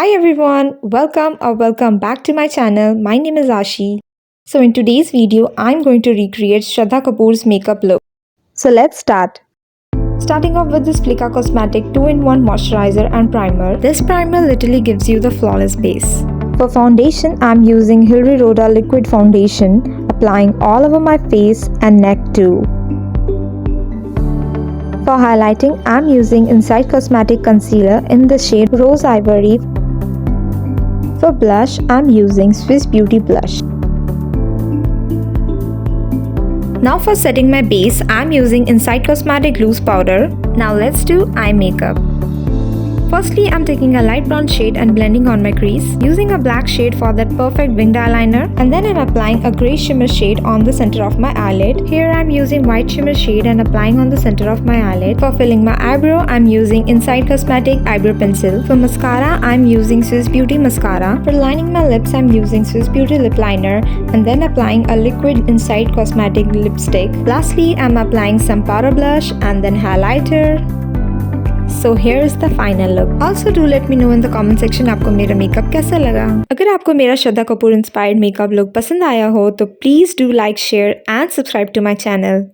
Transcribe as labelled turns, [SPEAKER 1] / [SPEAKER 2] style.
[SPEAKER 1] Hi everyone, welcome back to my channel. My name is Ashi. So in today's video, I'm going to recreate Shraddha Kapoor's makeup look. So let's start. Starting off with this Flicka Cosmetic 2-in-1 moisturizer and primer. This primer literally gives you the flawless base. For foundation, I'm using Hilary Rhoda liquid foundation, applying all over my face and neck too. For highlighting, I'm using Inside Cosmetic Concealer in the shade Rose Ivory. For blush, I'm using Swiss Beauty Blush. Now for setting my base, I'm using Inside Cosmetic Loose Powder. Now let's do eye makeup. Firstly, I'm taking a light brown shade and blending on my crease, using a black shade for that perfect winged eyeliner, and then I'm applying a grey shimmer shade on the center of my eyelid. Here I'm using white shimmer shade and applying on the center of my eyelid. For filling my eyebrow, I'm using Inside Cosmetic Eyebrow Pencil. For mascara, I'm using Swiss Beauty Mascara. For lining my lips, I'm using Swiss Beauty Lip Liner and then applying a liquid Inside Cosmetic lipstick. Lastly, I'm applying some powder blush and then highlighter. So here is the final look. Also do let me know in the comment section आपको मेरा makeup कैसा लगा। अगर आपको मेरा Shraddha Kapoor inspired makeup look पसंद आया हो तो please do like, share and subscribe to my channel.